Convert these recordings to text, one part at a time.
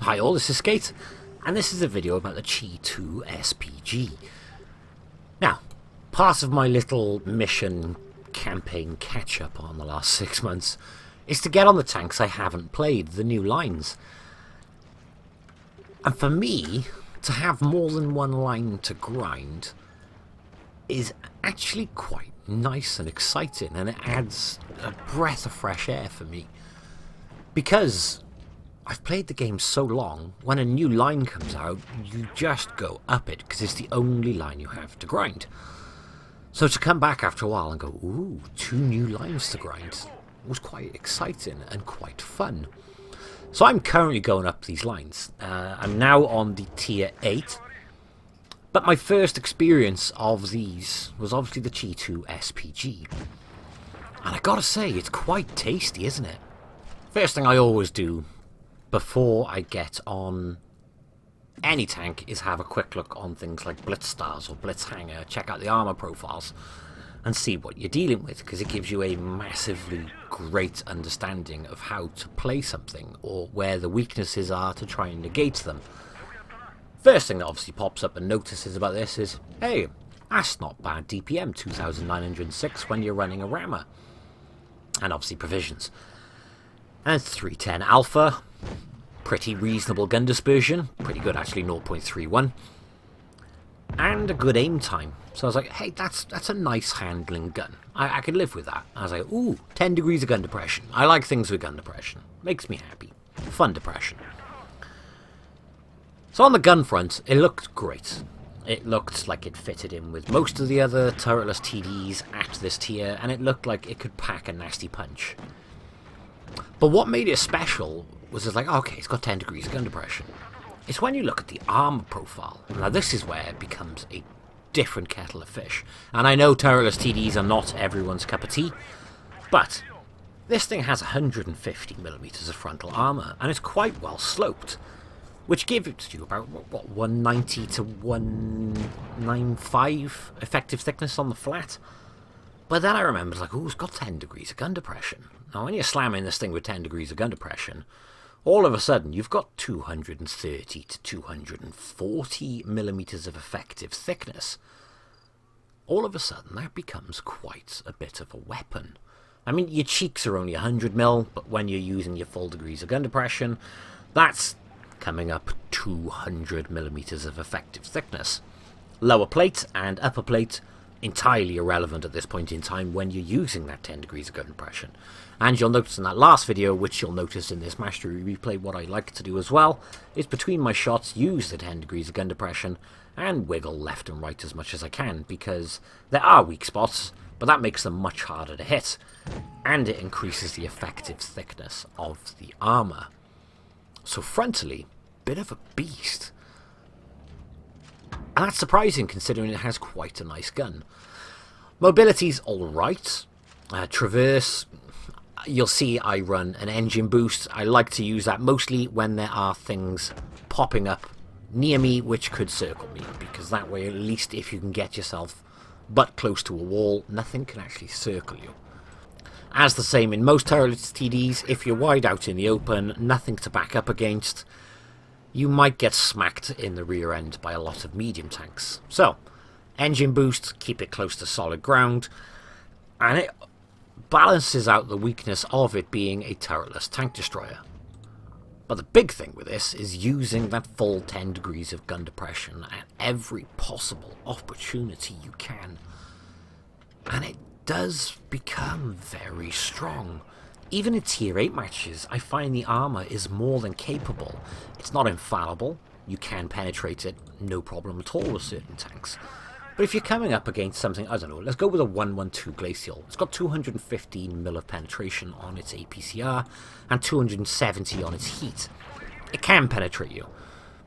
Hi all, this is Skate, and this is a video about the Chi 2 SPG. Now, part of my little mission campaign catch-up on the last 6 months is to get on the tanks I haven't played, the new lines. And for me, to have more than one line to grind is actually quite nice and exciting, and it adds a breath of fresh air for me. Because I've played the game so long, when a new line comes out, you just go up it, because it's the only line you have to grind. So to come back after a while and go, ooh, 2 new lines to grind, was quite exciting and quite fun. So I'm currently going up these lines. I'm now on the tier 8. But my first experience of these was obviously the Chi 2 SPG. And I gotta say, it's quite tasty, isn't it? First thing I always do before I get on any tank is have a quick look on things like Blitz stars or Blitz hanger, check out the armor profiles and see what you're dealing with, because it gives you a massively great understanding of how to play something or where the weaknesses are to try and negate them. First thing that obviously pops up and notices about this is, hey, that's not bad DPM, 2906 when you're running a rammer. And obviously provisions. And 310 alpha, pretty reasonable gun dispersion, pretty good actually, 0.31. And a good aim time. So I was like, hey, that's a nice handling gun. I could live with that. I was like, ooh, 10 degrees of gun depression. I like things with gun depression. Makes me happy. Fun depression. So on the gun front, it looked great. It looked like it fitted in with most of the other turretless TDs at this tier, and it looked like it could pack a nasty punch. But what made it special was it's like, okay, it's got 10 degrees of gun depression. It's when you look at the armor profile. Now this is where it becomes a different kettle of fish. And I know turretless TDs are not everyone's cup of tea, but this thing has 150mm of frontal armor, and it's quite well sloped, which gives you about, what 190 to 195 effective thickness on the flat. But then I remember, like, ooh, it's got 10 degrees of gun depression. Now, when you're slamming this thing with 10 degrees of gun depression, all of a sudden, you've got 230 to 240mm of effective thickness. All of a sudden, that becomes quite a bit of a weapon. I mean, your cheeks are only 100mm, but when you're using your full degrees of gun depression, that's coming up 200mm of effective thickness. Lower plate and upper plate, entirely irrelevant at this point in time when you're using that 10 degrees of gun depression. And you'll notice in that last video, which you'll notice in this mastery replay, what I like to do as well is between my shots use the 10 degrees of gun depression and wiggle left and right as much as I can, because there are weak spots, but that makes them much harder to hit, and it increases the effective thickness of the armor. So frontally, bit of a beast. And that's surprising considering it has quite a nice gun. Mobility's alright. Traverse, you'll see I run an engine boost. I like to use that mostly when there are things popping up near me which could circle me, because that way at least if you can get yourself butt close to a wall, nothing can actually circle you. As the same in most turretless TDs, if you're wide out in the open, nothing to back up against, you might get smacked in the rear end by a lot of medium tanks. So, engine boost, keep it close to solid ground, and it balances out the weakness of it being a turretless tank destroyer. But the big thing with this is using that full 10 degrees of gun depression at every possible opportunity you can. And it does become very strong. Even in tier 8 matches, I find the armor is more than capable. It's not infallible. You can penetrate it, no problem at all with certain tanks. But if you're coming up against something, I don't know, let's go with a 112 Glacial. It's got 215mm of penetration on its APCR and 270 on its heat. It can penetrate you,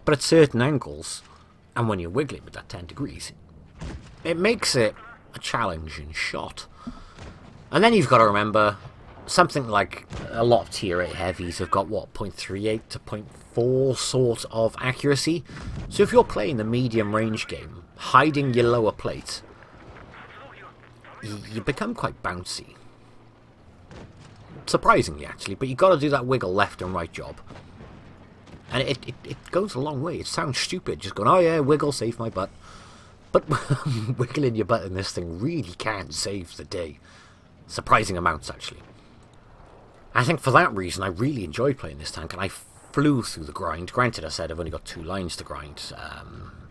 but at certain angles, and when you're wiggling with that 10 degrees, it makes it a challenging shot. And then you've got to remember, something like a lot of tier 8 heavies have got, what, 0.38 to 0.4 sort of accuracy. So if you're playing the medium range game, hiding your lower plate, you become quite bouncy. Surprisingly, actually, but you've got to do that wiggle left and right job. And it goes a long way. It sounds stupid, just going, oh yeah, wiggle, save my butt. But wiggling your butt in this thing really can save the day. Surprising amounts, actually. I think for that reason, I really enjoyed playing this tank, and I flew through the grind. Granted, I said I've only got 2 lines to grind.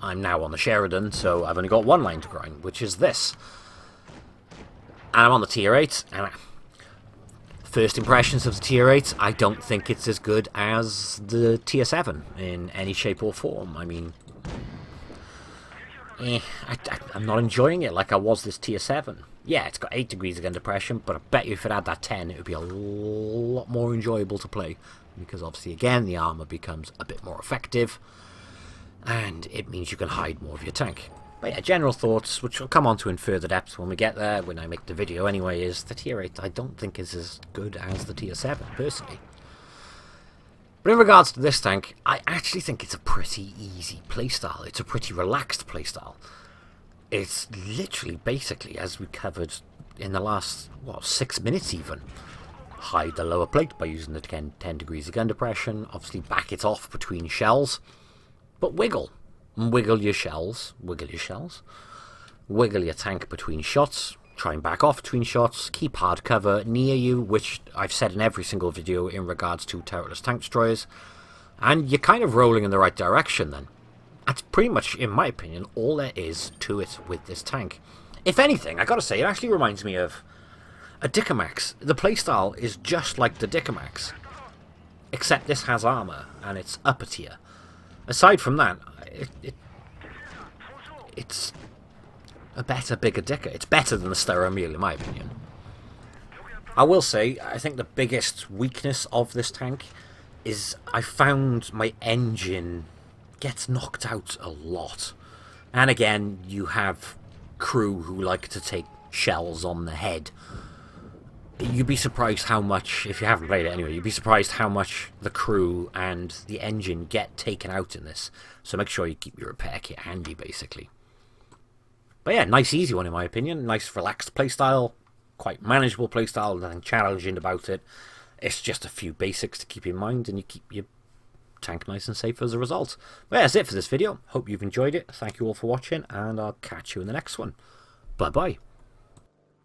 I'm now on the Sheridan, so I've only got 1 line to grind, which is this. And I'm on the tier 8, and first impressions of the tier 8, I don't think it's as good as the tier 7 in any shape or form. I mean, I'm not enjoying it like I was this tier 7. Yeah, it's got 8 degrees of gun depression, but I bet you if it had that 10, it would be a lot more enjoyable to play. Because obviously, again, the armor becomes a bit more effective, and it means you can hide more of your tank. But yeah, general thoughts, which we'll come on to in further depth when we get there, when I make the video anyway, is the tier 8 I don't think is as good as the tier 7, personally. But in regards to this tank, I actually think it's a pretty easy playstyle. It's a pretty relaxed playstyle. It's literally, basically, as we covered in the last, 6 minutes even, hide the lower plate by using the 10 degrees of gun depression, obviously back it off between shells, but wiggle. Wiggle your shells, wiggle your tank between shots, try and back off between shots, keep hard cover near you, which I've said in every single video in regards to turretless tank destroyers, and you're kind of rolling in the right direction then. That's pretty much, in my opinion, all there is to it with this tank. If anything, I gotta say, it actually reminds me of a Dickomax. The playstyle is just like the Dickomax, except this has armor, and it's upper tier. Aside from that, it's a better, bigger Dicker. It's better than the Steromule, in my opinion. I will say, I think the biggest weakness of this tank is I found my engine gets knocked out a lot. And again, you have crew who like to take shells on the head. You'd be surprised how much, if you haven't played it anyway, you'd be surprised how much the crew and the engine get taken out in this. So make sure you keep your repair kit handy, basically. But yeah, nice easy one in my opinion. Nice relaxed playstyle. Quite manageable playstyle, nothing challenging about it. It's just a few basics to keep in mind, and you keep your tank nice and safe as a result. But yeah, that's it for this video. Hope you've enjoyed it. Thank you all for watching, and I'll catch you in the next one. Bye-bye.